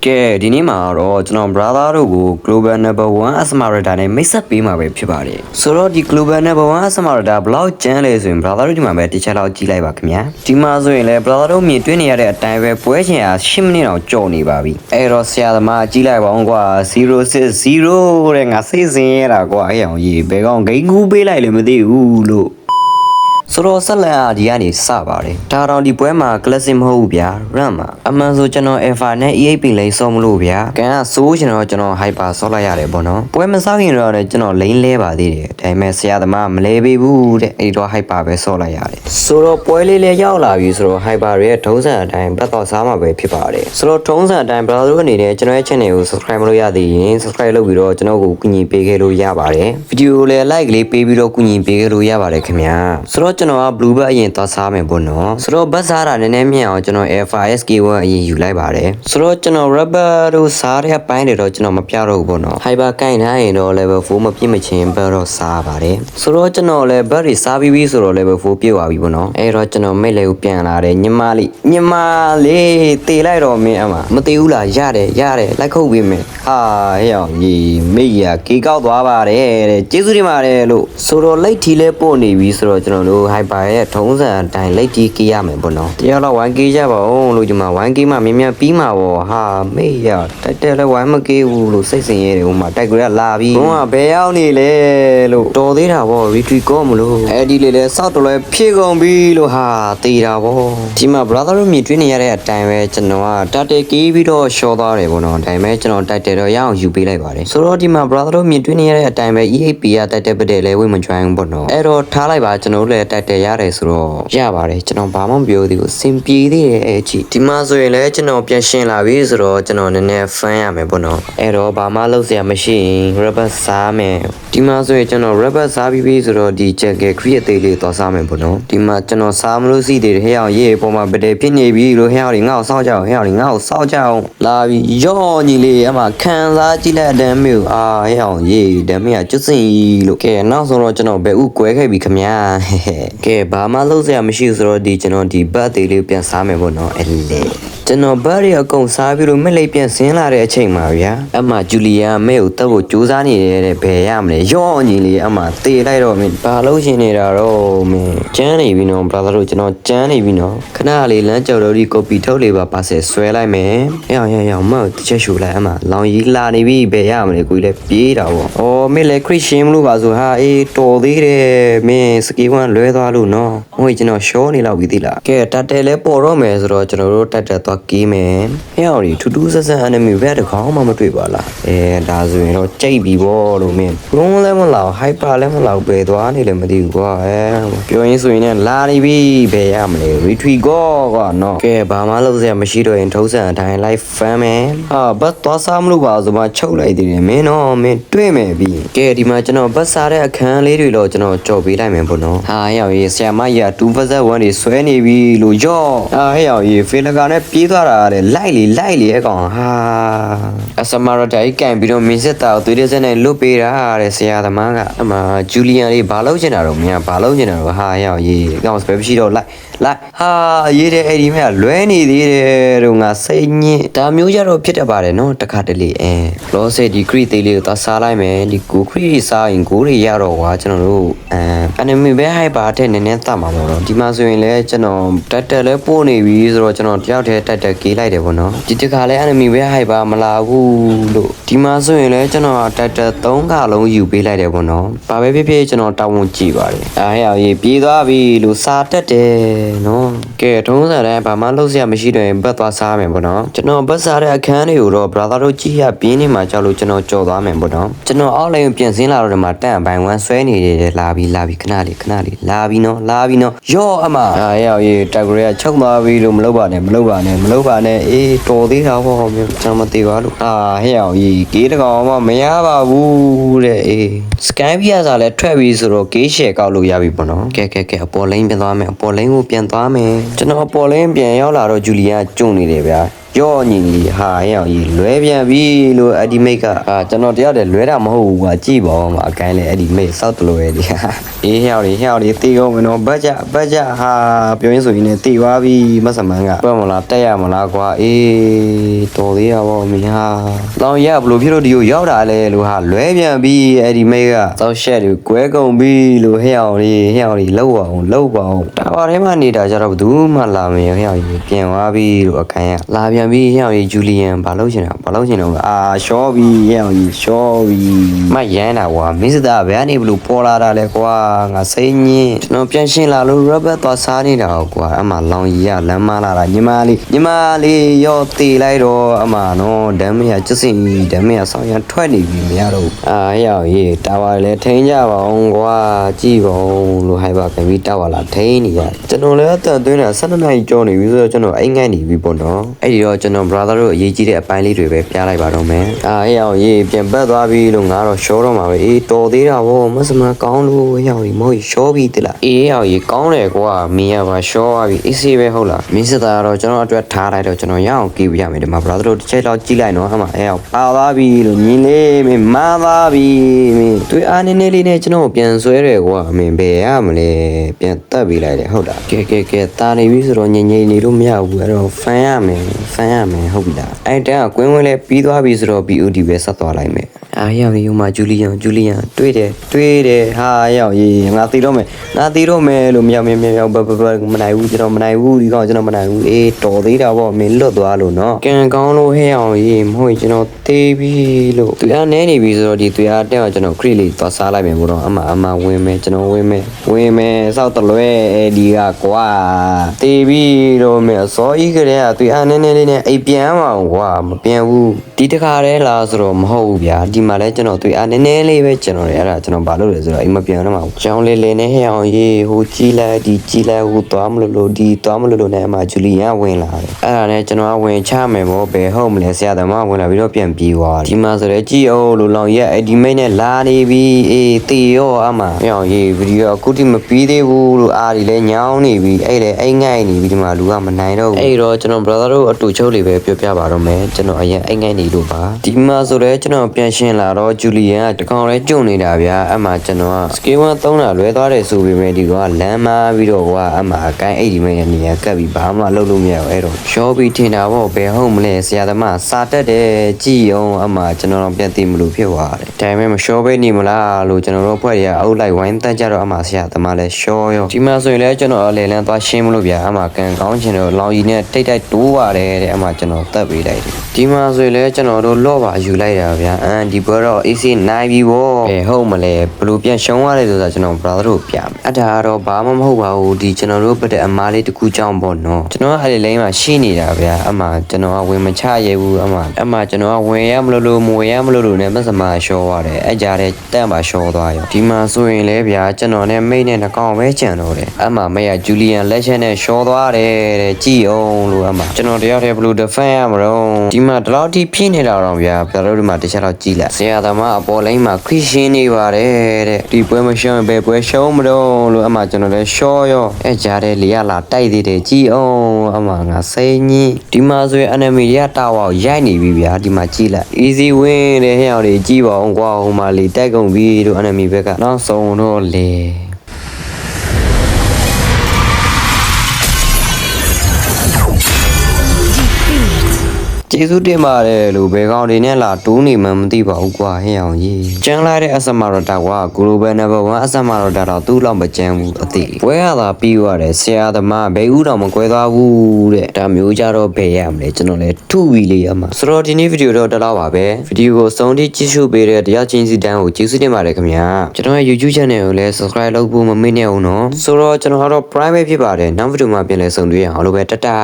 ကဲဒီနေ့မှာတော့ကျွန်တော် brother တို့ကို global number 1 asmarata နဲ့မိတ်ဆက်ပေးမှာပဲဖြစ်ပါတယ်ဆိုတော့ဒီ global number 1 asmarata ဘလောက်ကျန်းလဲဆိုရင် brother တို့ဒီမှာပဲတစ်ချက်လောက်ကြည့်လိုက်ပါခင်ဗျာဒီမှာဆိုရင်လည်း brother တို့မြင်တွေ့နေရတဲ့အတိုင်းပဲပွဲချင်အား10မိနစ်အောင်ကြော်နေပါပြီအဲ့တော့ဆရာသမားကြည့်လိုက်ပါဦးကွာ060တဲ့ငါစိတ်ဆင်းရတာကွာအဲ့အောင်ကြီးဘယ်ကောင်ဂိမ်းကူးပေးလိုက်လည်းမသိဘူးလို့ဆိုတော့ဆက်လက်အားဒီကနေစပါတယ်ဒါတော့ဒီပွဲမှာ classic မဟုတ်ဘူးဗျာ run မှာအမှန်ဆိုကျွန်တော် alpha နဲ့ EAP လိန်စောမလို့ဗျာကန်ကဆိုးကျွန်တော် hyper ဆော့လိုက်ရတယ်ပေါ့နော်ပွဲမစားခင်တော့လည်းကျွန်တော်လိန်လဲပါသေးတယ်ဒါပေမဲ့ဆရာသမားမလဲပေးဘူးတဲ့အဲ့တော့ hyper ပဲဆော့လိုက်ရတယ်ဆိုတော့ပွဲလေးလေးရောက်လာပြီဆိုတော့ hyper ရဲ့ထုံးစံအတိုင်းပတ်တော့စားမှာပဲဖြစ်ပါတယ်ဆိုတော့ထုံးစံအတိုင်း brother တို့အနေနဲ့ကျွန်တော်ရဲ့ channel ကို subscribe မလုပ်ရသေးရင် subscribe လုပ်ပြီးတော့ကျွန်တော်ကိုကူညီပေးခဲ့လို့ရပါတယ်ဗီဒီယိုလည်း like လေးပေးပြီးတော့ကူညီပေးခဲ့လို့ရပါတယ်ခင်ဗျာဆိုတော့ကျွန်တော်က blue bag အရင်သွားစားမယ်ပေါ့နော်ဆိုတော့ဘတ်စားတာနည်းနည်းမြင်အောင်ကျွန်တော် alpha SK1 အရင်ယူလိုက်ပါတယ်ဆိုတော့ကျွန်တော် rubber တို့စားတဲ့အပိုင်းတွေတော့ကျွန်တော်မပြတော့ဘူးပေါ့နော် hyper ကိုင်ထားရင်တော့ level 4မပြည့်မချင်းဘတ်တော့စားပါတယ်ဆိုတော့ကျွန်တော်လည်းဘတ်တွေစားပြီးပြီဆိုတော့ level 4ပြည့်သွားပြီပေါ့နော်အဲ့တော့ကျွန်တော်မိတ်လေးကိုပြန်လာတယ်ညီမလေးတေးလိုက်တော့မင်းအမမတေးဘူးလားရတယ်လိုက်ခုတ်ပေးမယ်ဟာဟဲ့အောင်ကြီးမိတ်ရကေကောက်သွားပါတယ်တဲ့ကျေးဇူးတင်ပါတယ်လို့ဆိုတော့လိတ်ထီလဲပို့နေပြီဆိုတော့ကျွန်တော်တို့ hyper ရဲ့ထုံးစံအတိုင်းလိတ်တီးကေးရမယ်ပေါ့နော်တရားတော့ 1k ကြပါဦးလို့ဒီမှာ 1k မှမြင်မြန်ပြီးမှာပေါ့ဟာမေးရတိုက်တယ်လဲ1မကေးဘူးလို့စိတ်ဆင်ရတယ်ဟိုမှာတိုက်ကြရလာပြီဘုံကဘယ်ရောက်နေလဲလို့တော်သေးတာပေါ့ retreat ကောမလို့အဲ့ဒီလေလဲစောက်တော်လဲဖြည့်ကုန်ပြီလို့ဟာတေးတာပေါ့ဒီမှာ brother တို့မြင်တွေ့နေရတဲ့အတိုင်းပဲကျွန်တော်ကတက်တယ်ကေးပြီးတော့ရှော့သွားတယ်ပေါ့နော်ဒါပေမဲ့ကျွန်တော်တိုက်တယ်တော့ရအောင်ယူပေးလိုက်ပါတယ်ဆိုတော့ဒီမှာ brother တို့မြင်တွေ့နေရတဲ့အတိုင်းပဲ EAP ကတိုက်တယ်ပတ်တယ်လဲဝိမကျွမ်းဘူးပေါ့နော်အဲ့တော့ထားလိုက်ပါကျွန်တော်တို့လည်းတိုက်တယ်ရတယ်ဆိုတော့ရပါတယ်ကျွန်တော်ဘာမှမပြောသေးဘူးစင်ပြေသေးတယ်အဲ့ချီဒီမှာဆိုရင်လည်းကျွန်တော်ပြန်ရှင်းလာပြီဆိုတော့ကျွန်တော်နည်းနည်း fan ရမယ်ပေါ့နော်အဲ့တော့ဘာမှလုပ်စရာမရှိရင် rubber စားမယ်ဒီမှာဆိုရင်ကျွန်တော် rubber စားပြီးပြီဆိုတော့ဒီ jacket create သေးလေးတော့စားမယ်ပေါ့နော်ဒီမှာကျွန်တော်စားမလို့စီသေးတယ်ဟဲ့အောင်ရေးပေါ်မှာဗတဲ့ဖြစ်နေပြီလို့ဟဲ့အောင်ငါ့ကိုစောင့်ကြအောင်ဟဲ့အောင်ငါ့ကိုစောင့်ကြအောင်လာပြီရော့ညီလေးအမခံစားကြည့်လိုက်တဲ့မျိုးအာဟဲ့အောင်ရေးဓာတ်မရကျွတ်စင်လို့ကဲနောက်ဆုံးတော့ကျွန်တော်ဘယ်ဥကွဲခဲ့ပြီခမညာကဲဘာမှလုပ်စရာမရှိဆိုတော့ဒီကျွန်တော်ဒီဘတ်သေးလေးပြန်စားမယ်ပေါ့နော်အဲ့လေကျွန်တော်ဘတ်ရအကုန်စားပြီးတော့မက်လေးပြန်ဆင်းလာတဲ့အချိန်မှာဗျာအမဂျူလီယာမဲကိုတက်ဖို့ကြိုးစားနေတယ်တဲ့ဘယ်ရမလဲရော့ညီလေးအမတေးလိုက်တော့မင်းဘာလို့ရှင်နေတာတော့မင်းကျန်းနေပြီနော် brother တို့ကျွန်တော်ကျန်းနေပြီနော်ခဏလေးလမ်းကြော်တော့ဒီ copy ထုတ်လေးပါဆယ်ဆွဲလိုက်မယ်ရအောင်မဟုတ်တစ်ချက်ရှူလိုက်အမလောင်ကြီးလာနေပြီဘယ်ရမလဲကိုကြီးလည်းပြေးတာပေါ့အော်မင်းလည်း Christian မလို့ပါဆိုဟာအေးတော်သေးတယ်မင်းစကီ1လွဲသွားလို့နော်ဟိုကျွန်တော်ရှောနေလောက်ပြီသိလားကဲတက်တယ်လဲပေါ်တော့မယ်ဆိုတော့ကျွန်တော်တို့တက်သွားကီးမယ်ဟဲ့အောင်ဒီထူးထူးဆန်းဆန်း enemy ဘက်တကောင်မှမတွေ့ပါလားဒါဆိုရင်တော့ကြိတ်ပြီပေါ့လို့မင်းဘုံလည်းမလောက် hyper လည်းမလောက်ပဲသွားနေလည်းမသိဘူးကွာပြောရင်းဆိုရင်လည်းလာနေပြီဘယ်ရမလဲ retreat ကွာနော်ကဲဘာမှလုပ်စရာမရှိတော့ရင်ထုံးစံအတိုင်း live fan မယ်ဟာဘတ်သွားစားမလို့ပါဆိုမှချုပ်လိုက်သေးတယ်မင်းတော့မင်းတွေ့မယ်ပြီကဲဒီမှာကျွန်တော်ဘတ်စားတဲ့အခန်းလေးတွေတော့ကျွန်တော်ကြော်ပေးလိုက်မယ်ပေါ့နော်ဟာဟဲ့အောင်ရေးဆရာမကြီးက2 versus 1တွေဆွဲနေပြီလို့ရော့ဟဲ့အောင်ရေးဖေလကာနဲ့ပြေးသွားတာလေလိုက်လေအကောင်ဟာအစမာရတိုင်းကန်ပြီးတော့မင်းစစ်တာကိုသွေးတဲ့စက်နဲ့လွတ်ပေးတာတဲ့ဆရာသမားကအမဂျူလီယန်လေးဘာလုပ်ချင်တာတော့မင်းကဘာလုပ်ချင်တာတော့ဟာဟဲ့အောင်ရေးအကောင်စပယ်မရှိတော့လိုက်ဟာရေးတဲ့အဲ့ဒီမဲ့လွဲနေသေးတယ်တော့ငါစိတ်ညစ်ဒါမျိုးကြတော့ဖြစ်တတ်ပါတယ်နော်တခါတလေလောဆယ်ဒီခရီသေးလေးကိုသွားစားလိုက်မယ်ဒီကိုခရီစားရင်ကိုတွေရတော့ကွာကျွန်တော်တို့enemy ပဲ hyper တဲ့နည်းနည်းတတ်မှာပေါ့နော်ဒီမှာဆိုရင်လည်းကျွန်တော်တက်လဲပို့နေပြီဆိုတော့ကျွန်တော်တယောက်တည်းတက်ကေးလိုက်တယ်ပေါ့နော်ဒီတခါလဲ enemy ပဲ hyper မလာဘူးလို့ဒီမှာဆိုရင်လည်းကျွန်တော်တက်3ခါလုံးယူပေးလိုက်တယ်ပေါ့နော်ဘာပဲဖြစ်ဖြစ်ကျွန်တော်တောင်းဝန်ကြည့်ပါတယ်ဟဲ့ရေးပြေးသွားပြီလို့စားတက်တယ်နော်ကဲထုံးစံတိုင်းဘာမှလုပ်စရာမရှိတော့ရင်ဘတ်သွားစားမယ်ပေါ့နော်ကျွန်တော်ဘတ်စားတဲ့အခန်းတွေကိုတော့ brother တို့ကြည့်ရပြင်းနေမှာကြောက်လို့ကျွန်တော်ကြော်သွားမယ်ပေါ့နော်ကျွန်တော်အောက်လိုင်းကိုပြန်ဆင်းလာတော့ဒီမှာတန့်ပိုင်း1ဆွဲနေတယ်လာပြီခဏလေးလာပြီနော်ရော့အမရေးတက်ဂရေကချုပ်သွားပြီလို့မလုပ်ပါနဲ့အေးတော်သေးတာပေါ့ကျွန်တော်မသေးပါလို့ဟဲ့ရေးကေးတကောင်မှမရပါဘူးတဲ့အေး sky ပြရစားလဲထွက်ပြီဆိုတော့ကေးရှယ်ကောက်လို့ရပြီပေါ့နော်ကဲအပေါ်လိန်ပြန်သွားမယ်ကျွန်တော်အပေါ်လိန်ပြန်ရောက်လာတော့ဂျူလီယာကျုံနေတယ်ဗျာ ရော့ညီဟာဟဲ့အောင်ကြီးလွဲပြန်ပြီလို့အဒီမိတ်ကကျွန်တော်တယောက်တည်းလွဲတာမဟုတ်ဘူးကွာကြည့်ပါဦးမှာအကိုင်းလေအဒီမိတ်စောက်တလို့ရဲ့ဒီအေးဟဲ့အောင်ကြီးတေးရောမနော်ဘတ်ကြဟာပြောရင်းဆိုရင်လည်းတေးသွားပြီမဆမန်းကပတ်မလားတက်ရမလားကွာအေးတော်သေးတာပေါ့မင်းဟာလောင်ရဘလို့ဖြစ်လို့ဒီကိုရောက်တာလဲလို့ဟာလွဲပြန်ပြီအဒီမိတ်ကစောက်ရှက်တွေကွဲကုန်ပြီလို့ဟဲ့အောင်ကြီးလှုပ်ပါအောင်တာဝါထဲမှာနေတာကြတော့ဘသူမှလာမရဟဲ့အောင်ကြီးပြန်သွားပြီလို့အကိုင်းကလာပြန်ပြီဟဲ့အောင်ကြီးဂျူလီယန်ဘာလုပ်ချင်တော့ရှော့ပြီဟဲ့အောင်ကြီးရှော့ပြီမရမ်းတာကွာမစ္စတာဘယ်ကနေဘလို့ပေါ်လာတာလဲကွာငါစိတ်ညစ်ကျွန်တော်ပြန်ရှင်းလာလို့ rubber သွားစားနေတာကွာအမှလောင်ကြီးကလမ်းမလာတာညီမလေးရောတေးလိုက်တော့အမှနော်ဓမ်းမရကျစင်ဓမ်းမရဆောင်းရထွက်နေပြီမရတော့ဟဲ့အောင်ကြီးတာဝါလည်းထိန်းကြပါအောင်ကွာကြည့်ပါဦးလို့ဟိုက်ပါခင်ဗျတာဝါလာထိန်းနေရကျွန်တော်လည်းအတန်သွင်းတာ12နာရီကြောနေပြီဆိုတော့ကျွန်တော်အိမ်ငိုက်နေပြီပေါ့နော်အဲ့ဒီတော့ကျွန်တော် brother တို့အရေးကြီးတဲ့အပိုင်းလေးတွေပဲပြလိုက်ပါတော့မယ်ဟဲ့အောင်ကြီးပြန်ပတ်သွားပြီလို့ငါတော့ရှောတော့မှာပဲအေးတော်သေးတာဗောမဆမကောင်းလို့ဟဲ့အောင်ကြီးမဟုတ်ရှောပြီတလားအေးဟဲ့အောင်ကြီးကောင်းတယ်ကွာမင်းရပါရှောသွားပြီအေးစေးပဲဟုတ်လားမင်းစတာတော့ကျွန်တော်အတွက်ထားလိုက်တော့ကျွန်တော်ရအောင်ကြည့်ပြရမယ်ဒီမှာ brother တို့တစ်ချက်တော့ကြည့်လိုက်နော်အမဟဲ့အောင်ပါသွားပြီလို့ညီလေးမင်းမသွားပြီမင်းတွေ့အားနည်းနည်းလေးနဲ့ကျွန်တော်ပြန်ဆွဲတယ်ကွာမင်းဘယ်ရမလဲပြန်တက်ပေးလိုက်တယ်ဟုတ်လားကဲတာနေပြီဆိုတော့ငြိမ်နေလို့မရဘူးအဲ့တော့ဖန်ရမယ်ဟုတ်ပြီလားအဲ့တန်းကကွင်းလဲပြီးသွားပြီဆိုတော့ BOD ပဲဆက်သွားလိုက်မယ်ရောက်ရုံမှာဂျူလီယန်တွေ့တယ်ဟာရောက်ရေးငါသိတော့မယ်လို့မြောက်မနိုင်ဘူးကျွန်တော်မနိုင်ဘူးဒီကောင်ကျွန်တော်မနိုင်ဘူးအေးတော်သေးတာပေါ့မင်းလွတ်သွားလို့နော်ကံကောင်းလို့ဟဲ့အောင်ရေးမဟုတ်ကျွန်တော်သေးပြီလို့သူအားနဲနေပြီဆိုတော့ဒီသူအားတက်အောင်ကျွန်တော်ခရစ်လေးသွားစားလိုက်မယ်ဘုတော့အမဝင်မယ်ကျွန်တော်ဝင်မယ်စောက်တလွဲဒီကကွာသေးပြီလို့မယ်စောကြီးကလေးကသူအားနဲလေးနဲ့အိပ်ပြန်အောင်ကွာမပြန်ဘူးဒီတခါတည်းလားဆိုတော့မဟုတ်ဘူးဗျာဒီမှာလဲကျွန်တော်သူအားနဲလေးပဲကျွန်တော်လည်းအဲ့ဒါကျွန်တော်ဘာလုပ်လဲဆိုတော့အိမ်မပြန်တော့မှာကြောင်းလေးနဲ့ဟဲ့အောင်ရေးဟိုကြီးလိုက်ဟိုသွားမလို့ဒီသွားမလို့နဲ့အမဂျူလီယန်ဝင်လာတယ်အဲ့ဒါနဲ့ကျွန်တော်ဝင်ချမယ်ပေါ့ဘယ်ဟုတ်မလဲဆရာသမားဝင်လာပြီးတော့ပြန်ပြေးသွားတယ်ဒီမှာဆိုတော့ကြည့်အောင်လို့လောင်ရက်အဲ့ဒီမိတ်နဲ့လာနေပြီအေးတေရောအမဟဲ့အောင်ရေးဗီဒီယိုအခုထိမပြီးသေးဘူးလို့အားဒီလဲညောင်းနေပြီအဲ့လေအိမ်ငိုက်နေပြီဒီမှာလူကမနိုင်တော့ဘူးအဲ့တော့ကျွန်တော် brother တို့အတူချုပ်လေးပဲပြောပြပါတော့မယ်ကျွန်တော်အရင်အိမ်ငိုက်နေလို့ပါဒီမှာဆိုတော့ကျွန်တော်ပြန်ရှင်းလာတော့ဂျူလီယန်ကတကောင်လဲကြုံနေတာဗျာအမကျွန်တော်ကစကေး1သုံးတာလွဲသွားတယ်ဆိုပေမဲ့ဒီကလမ်းမပြီးတော့ကွာအမအကိုင်းအဲ့ဒီမိတ်ရဲ့နေရာကပ်ပြီးဘာမှလုပ်လို့မရဘူးအဲ့တော့ရှောပြီးထင်တာပေါ့ဘယ်ဟုတ်မလဲဆရာသမားစာတက်တယ်ကြည်အောင်အမကျွန်တော်ပြန်သိမလို့ဖြစ်သွားတယ်ဒါပေမဲ့မရှောပဲနေမလားလို့ကျွန်တော်တို့ဖွဲ့ရအုပ်လိုက်ဝိုင်းတက်ကြတော့အမဆရာသမားလဲရှောရောဒီမှာဆိုရင်လဲကျွန်တော်အလေလန်းသွားရှင်းမလို့ဗျာအမကန်ကောင်းချင်တော့လောင်ကြီးနဲ့တိတ်တိုးပါတယ်တဲ့အမကျွန်တော်တက်ပေးလိုက်တယ်ဒီမှာဆိုရင်လဲကျွန်တော်တို့လော့ပါယူလိုက်တာဗျာဒီဘက်တော့ AC နိုင်ပြီဗောဘယ်ဟုတ်မလဲဘလို့ပြန်ရှုံးရတယ်ဆိုတာကျွန်တော် brother တို့ပြမယ်အဲ့ဒါကတော့ဘာမှမဟုတ်ပါဘူးဒီကျွန်တော်တို့ပတ်တဲ့အမားလေးတစ်ခုကြောင်းပေါ့နော်ကျွန်တော်ကအဲ့ဒီလိမ်းမှာရှိနေတာဗျာအမကျွန်တော်ကဝင်မချရဲဘူးအမကျွန်တော်ကဝင်ရမလို့မဝင်ရမလို့နဲ့မစမရှောရတယ်အဲ့ကြားတဲ့တန့်ပါရှောသွားရောဒီမှာဆိုရင်လဲဗျာကျွန်တော်နဲ့မိတ်နဲ့နှကောင်ပဲကြံတော့တယ်အမမရဂျူလီယန်လက်ချက်နဲ့ရှောသွားတယ်တဲ့ကြည်အောင်လို့အမကျွန်တော်တယောက်တည်းဘလို့ defend ရမလို့ဒီမှာဒီလောက်ထိဖြစ်နေတာတော့ဗျာပြတော်တို့မှာတစ်ချက်တော့ကြည်လိုက်ဆရာသမားအပေါ်လိုင်းမှာခရစ်ရှင်နေပါတယ်တဲ့ဒီပွဲမရှုံးဘယ်ပွဲရှုံးမလို့လို့အမကျွန်တော်လည်းရှောရောအဲ့ကြားတဲ့လေရလာတိုက်သေးတယ်ကြည်အောင်အမငါစိတ်ညစ်ဒီမှာဆိုရင် enemy ရတာဝါရိုက်နေပြီဗျာဒီမှာကြည်လိုက် easy win တဲ့ဟဲ့အောင်တွေကြည်ပါအောင်ကွာဟိုမှာလေတိုက်ကုန်ပြီတို့ enemy ဘက်ကနောက်ဆုံးတော့လေကျေးဇူးတင်ပါတယ်လို့ဘယ်ကောင်တွေနဲ့လာတိုးနေမှမသိပါဘူးကွာဟဲ့အောင်ကြီးကျန်းလာတဲ့အစမရတာက global number 1အစမရတာတော့သူ့လောက်မကျန်းဘူးအသိဝဲရတာပြီးရတယ်ဆရာသမားဘယ်ဦးတော့မကွဲသွားဘူးတဲ့ဒါမျိုးကြတော့ဘယ်ရမလဲကျွန်တော်လည်းထုဝီလေးရမှာဆိုတော့ဒီနေ့ဗီဒီယိုတော့တလောက်ပါပဲဗီဒီယိုကိုစုံထိကြည့်ရှုပေးတဲ့တရားချင်းစီတန်းကိုကျေးဇူးတင်ပါတယ်ခင်ဗျာကျွန်တော်ရဲ့ YouTube channel ကိုလည်း subscribe လုပ်ဖို့မမေ့နဲ့အောင်နော်ဆိုတော့ကျွန်တော်ကတော့ private ဖြစ်ပါတယ်နောက်ဗီဒီယိုမှာပြန်လည်ဆုံတွေ့ရအောင်လို့ပဲတတာ